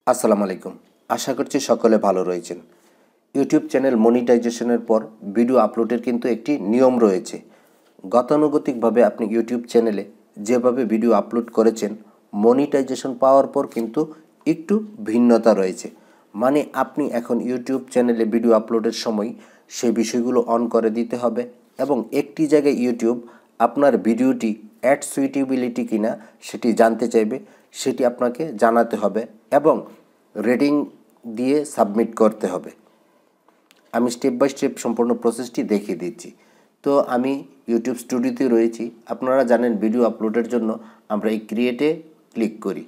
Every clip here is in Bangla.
আসসালামু আলাইকুম। আশা করছি সকলে ভালো রয়েছেন। ইউটিউব চ্যানেল মনিটাইজেশনের পর ভিডিও আপলোডের কিন্তু একটি নিয়ম রয়েছে। গতানুগতিকভাবে আপনি ইউটিউব চ্যানেলে যেভাবে ভিডিও আপলোড করেছেন, মনিটাইজেশন পাওয়ার পর কিন্তু একটু ভিন্নতা রয়েছে। মানে আপনি এখন ইউটিউব চ্যানেলে ভিডিও আপলোডের সময় সেই বিষয়গুলো অন করে দিতে হবে এবং একটি জায়গায় ইউটিউব আপনার ভিডিওটি অ্যাড সুইটেবিলিটি কিনা সেটি জানতে চাইবে, সেটি আপনাকে জানাতে হবে এবং রেটিং দিয়ে সাবমিট করতে হবে। আমি স্টেপ বাই স্টেপ সম্পূর্ণ প্রসেসটি দেখিয়ে দিচ্ছি। তো আমি ইউটিউব স্টুডিওতে রয়েছি। আপনারা জানেন ভিডিও আপলোডের জন্য আমরা এই ক্রিয়েটে ক্লিক করি।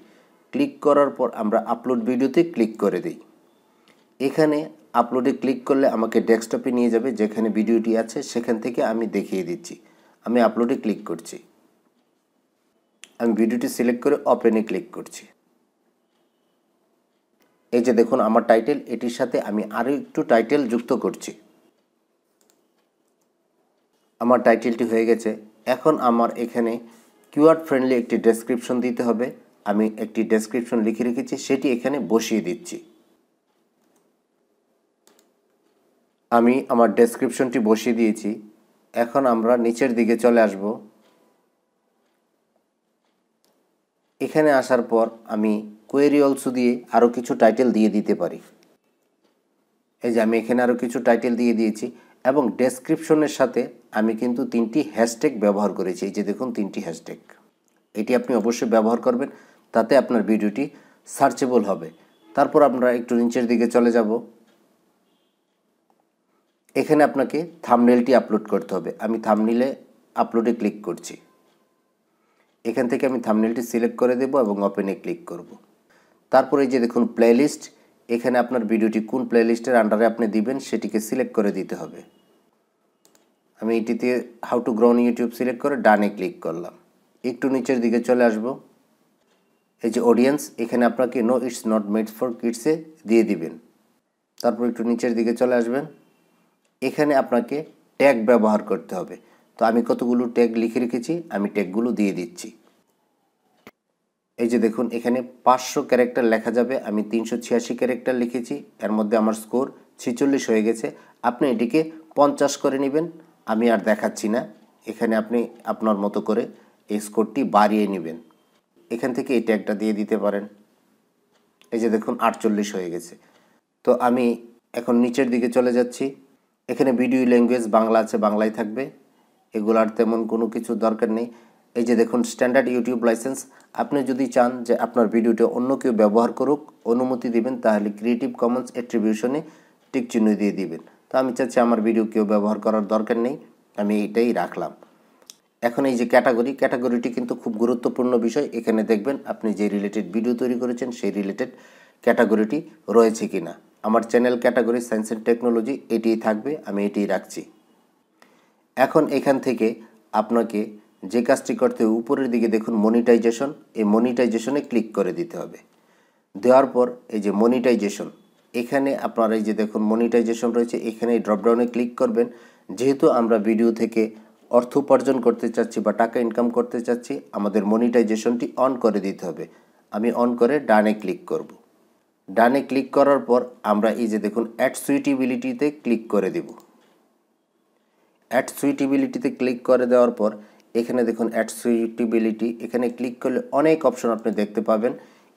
ক্লিক করার পর আমরা আপলোড ভিডিওতে ক্লিক করে দিই। এখানে আপলোডে ক্লিক করলে আমাকে ডেস্কটপে নিয়ে যাবে, যেখানে ভিডিওটি আছে সেখান থেকে আমি দেখিয়ে দিচ্ছি। আমি আপলোডে ক্লিক করছি। আমি ভিডিওটি সিলেক্ট করে ওপেনে ক্লিক করছি। এই যে দেখুন আমার টাইটেল, এটির সাথে আমি আরও একটু টাইটেল যুক্ত করছি। আমার টাইটেলটি হয়ে গেছে। এখন আমার এখানে কিওয়ার্ড ফ্রেন্ডলি একটি ডেসক্রিপশন দিতে হবে। আমি একটি ডেসক্রিপশন লিখে রেখেছি, সেটি এখানে বসিয়ে দিচ্ছি। আমি আমার ডেসক্রিপশনটি বসিয়ে দিয়েছি। এখন আমরা নিচের দিকে চলে আসব। এখানে আসার পর আমি কোয়েরি অলসো দিয়ে আরও কিছু টাইটেল দিয়ে দিতে পারি। এই যে আমি এখানে আরও কিছু টাইটেল দিয়ে দিয়েছি এবং ডেসক্রিপশনের সাথে আমি কিন্তু 3টি হ্যাশট্যাগ ব্যবহার করেছি। এই যে দেখুন 3টি হ্যাশট্যাগ, এটি আপনি অবশ্যই ব্যবহার করবেন, তাতে আপনার ভিডিওটি সার্চেবল হবে। তারপর আমরা একটু নিচের দিকে চলে যাব। এখানে আপনাকে থাম্বনেলটি আপলোড করতে হবে। আমি থাম্বনেলে আপলোডে ক্লিক করছি। এখান থেকে আমি থাম্বনেলটি সিলেক্ট করে দেব এবং ওপেনে ক্লিক করব। তারপরে এই যে দেখুন প্লেলিস্ট, এখানে আপনার ভিডিওটি কোন প্লেলিস্টের আন্ডারে আপনি দিবেন সেটিকে সিলেক্ট করে দিতে হবে। আমি এটিতে how to grow on YouTube select করে ডানে ক্লিক করলাম। একটু নিচের দিকে চলে আসব। এই যে অডিয়েন্স, এখানে আপনাকে no it's not made for কিডসে দিয়ে দিবেন। তারপর একটু নিচের দিকে চলে আসবেন। এখানে আপনাকে ট্যাগ ব্যবহার করতে হবে। তো আমি কতগুলো ট্যাগ লিখে রেখেছি, আমি ট্যাগগুলো দিয়ে দিচ্ছি। এই যে দেখুন এখানে 500 ক্যারেক্টার লেখা যাবে। আমি 386 ক্যারেক্টার লিখেছি। এর মধ্যে আমার স্কোর 46 হয়ে গেছে। আপনি এটিকে 50 করে নেবেন। আমি আর দেখাচ্ছি না। এখানে আপনি আপনার মতো করে এই স্কোরটি বাড়িয়ে নেবেন। এখান থেকে এই ট্যাগটা দিয়ে দিতে পারেন। এই যে দেখুন 48 হয়ে গেছে। তো আমি এখন নিচের দিকে চলে যাচ্ছি। এখানে ভিডিও ল্যাঙ্গুয়েজ বাংলা আছে, বাংলায় থাকবে। এগুলার তেমন কোনো কিছু দরকার নেই। এই যে দেখুন স্ট্যান্ডার্ড ইউটিউব লাইসেন্স, আপনি যদি চান যে আপনার ভিডিওটি অন্য কেউ ব্যবহার করুক, অনুমতি দিবেন, তাহলে ক্রিয়েটিভ কমন্স অ্যাট্রিবিউশনে টিক চিহ্ন দিয়ে দিবেন। তো আমি চাচ্ছি আমার ভিডিও কেউ ব্যবহার করার দরকার নেই, আমি এটাই রাখলাম। এখন এই যে ক্যাটাগরিটি কিন্তু খুব গুরুত্বপূর্ণ বিষয়। এখানে দেখবেন আপনি যে রিলেটেড ভিডিও তৈরি করেছেন সেই রিলেটেড ক্যাটাগরিটি রয়েছে কিনা। আমার channel category science and technology এটিই থাকবে, আমি এটিই রাখছি। এখন এখান থেকে আপনাকে যে কাজটি করতে হবে, উপরের দিকে দেখুন মনিটাইজেশন, এই মনিটাইজেশনে ক্লিক করে দিতে হবে। দেওয়ার পর এই যে মনিটাইজেশন, এখানে আপনার এই যে দেখুন মনিটাইজেশন রয়েছে, এখানে ড্রপডাউনে ক্লিক করবেন। যেহেতু আমরা ভিডিও থেকে অর্থ উপার্জন করতে চাচ্ছি বা টাকা ইনকাম করতে চাচ্ছি, আমাদের মনিটাইজেশনটি অন করে দিতে হবে। আমি অন করে ডানে ক্লিক করব। ডানে ক্লিক করার পর আমরা এই যে দেখুন অ্যাড সুইটেবিলিটিতে ক্লিক করে দেব। অ্যাড সুইটেবিলিটিতে ক্লিক করে দেওয়ার পর এখানে দেখুন অ্যাড সুইটেবিলিটি, এখানে ক্লিক করলে অনেক অপশন আপনি দেখতে পাবেন।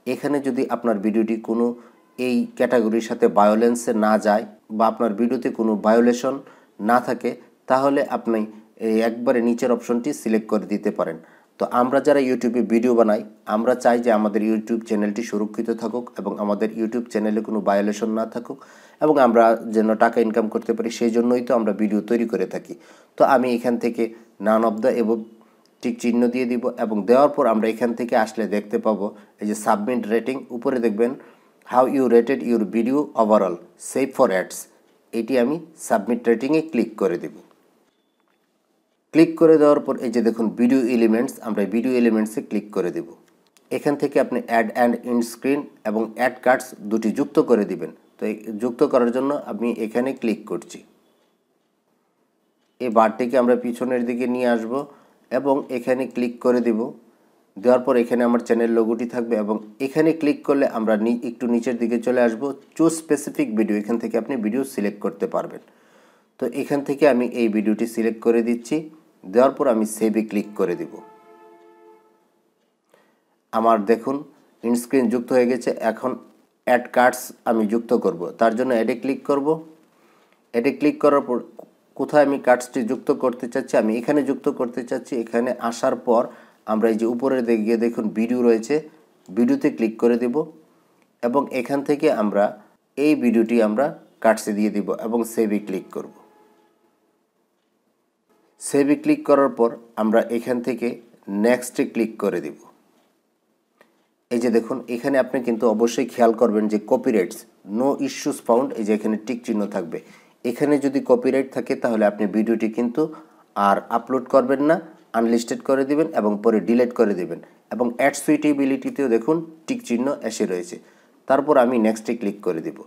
এখানে যদি আপনার ভিডিওটি কোনো এই ক্যাটাগরির সাথে ভায়োলেন্সে না যায় বা আপনার ভিডিওতে কোনো ভায়োলেশন না থাকে, তাহলে আপনি এই একবারে নিচের অপশনটি সিলেক্ট করে দিতে পারেন। তো আমরা যারা ইউটিউবে ভিডিও বানাই, আমরা চাই যে আমাদের ইউটিউব চ্যানেলটি সুরক্ষিত থাকুক এবং আমাদের ইউটিউব চ্যানেলে কোনো ভায়োলেশন না থাকুক এবং আমরা যেন টাকা ইনকাম করতে পারি, সেই জন্যই তো আমরা ভিডিও তৈরি করে থাকি। তো আমি এখান থেকে নান অফ দ্য এবং টিক চিহ্ন দিয়ে দিব এবং দেওয়ার পর আমরা এখান থেকে আসলে দেখতে পাবো এই যে সাবমিট রেটিং, উপরে দেখবেন how you rated your video overall save for ads, এটি আমি সাবমিট রেটিংয়ে ক্লিক করে দেব। ক্লিক করে দেওয়ার পর এই যে দেখুন ভিডিও এলিমেন্টস, আমরা ভিডিও এলিমেন্টসে ক্লিক করে দেব। এখান থেকে আপনি অ্যাড অ্যান্ড ইন্ড স্ক্রিন এবং অ্যাড কার্ডস দুটি যুক্ত করে দিবেন। তো এই যুক্ত করার জন্য আমি এখানে ক্লিক করছি। এই বারটিকে আমরা পিছনের দিকে নিয়ে আসব এবং এখানে ক্লিক করে দেব। দেওয়ার পর এখানে আমার চ্যানেল লোগোটি থাকবে এবং এখানে ক্লিক করলে আমরা একটু নিচের দিকে চলে আসব। চুজ স্পেসিফিক ভিডিও, এখান থেকে আপনি ভিডিও সিলেক্ট করতে পারবেন। তো এখান থেকে আমি এই ভিডিওটি সিলেক্ট করে দিচ্ছি। দেওয়ার পর আমি সেভে ক্লিক করে দিব। আমার দেখুন ইনস্ক্রিন যুক্ত হয়ে গেছে। এখন অ্যাড কার্ডস আমি যুক্ত করব, তার জন্য অ্যাডে ক্লিক করব। অ্যাডে ক্লিক করার পর কোথায় আমি কার্ডসটি যুক্ত করতে চাচ্ছি, আমি এখানে যুক্ত করতে চাচ্ছি। এখানে আসার পর আমরা এই যে উপরের দিকে গিয়ে দেখুন ভিডিও রয়েছে, ভিডিওতে ক্লিক করে দেব এবং এখান থেকে আমরা এই ভিডিওটি আমরা কার্ডসে দিয়ে দিব এবং সেভে ক্লিক করব। সেভে ক্লিক করার পর আমরা এখান থেকে নেক্সটে ক্লিক করে দিব। এই যে দেখুন এখানে আপনি কিন্তু অবশ্যই খেয়াল করবেন যে কপিরাইটস নো ইস্যুস ফাউন্ড, এই যে এখানে টিক চিহ্ন থাকবে। এখানে যদি কপিরাইট থাকে তাহলে আপনি ভিডিওটি কিন্তু আর আপলোড করবেন না, আনলিস্টেড করে দিবেন এবং পরে ডিলিট করে দিবেন। এবং অ্যাড সুইটেবিলিটিতেও দেখুন টিক চিহ্ন এসে রয়েছে। তারপর আমি নেক্সটে ক্লিক করে দিব।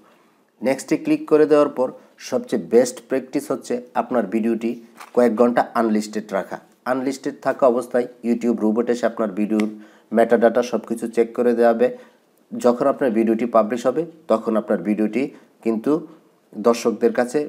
নেক্সটে ক্লিক করে দেওয়ার পর সবচেয়ে বেস্ট প্র্যাকটিস হচ্ছে আপনার ভিডিওটি কয়েক ঘন্টা আনলিস্টেড রাখা। আনলিস্টেড থাকা অবস্থায় ইউটিউব রোবট এসে আপনার ভিডিওর মেটাডাটা সব কিছু চেক করে দেওয়াবে। যখন আপনার ভিডিওটি পাবলিশ হবে তখন আপনার ভিডিওটি কিন্তু দর্শকদের কাছে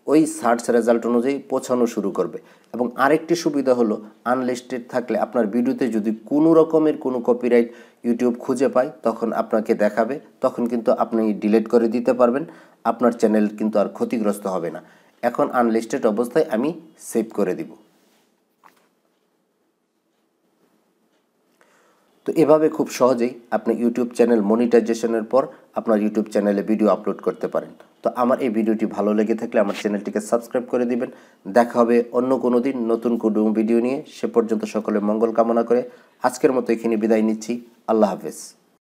ওই সার্চ রেজাল্ট অনুযায়ী পৌঁছানো শুরু করবে। এবং আরেকটি সুবিধা হলো আনলিস্টেড থাকলে আপনার ভিডিওতে যদি কোনো রকমের কোনো কপিরাইট ইউটিউব খুঁজে পায় তখন আপনাকে দেখাবে, তখন কিন্তু আপনি ডিলিট করে দিতে পারবেন, আপনার চ্যানেল কিন্তু আর ক্ষতিগ্রস্ত হবে না। এখন আনলিস্টেড অবস্থায় আমি সেভ করে দিব। তো এভাবে খুব সহজেই আপনি ইউটিউব চ্যানেল মনিটাইজেশনের পর আপনার ইউটিউব চ্যানেলে ভিডিও আপলোড করতে পারেন। তো আমার এই ভিডিওটি ভালো লেগে থাকলে আমার চ্যানেলটিকে সাবস্ক্রাইব করে দিবেন। দেখা হবে অন্য কোনো দিন নতুন কোনো ভিডিও নিয়ে। সে পর্যন্ত সকলের মঙ্গল কামনা করে আজকের মতো এখানে বিদায় নিচ্ছি। আল্লাহ হাফেজ।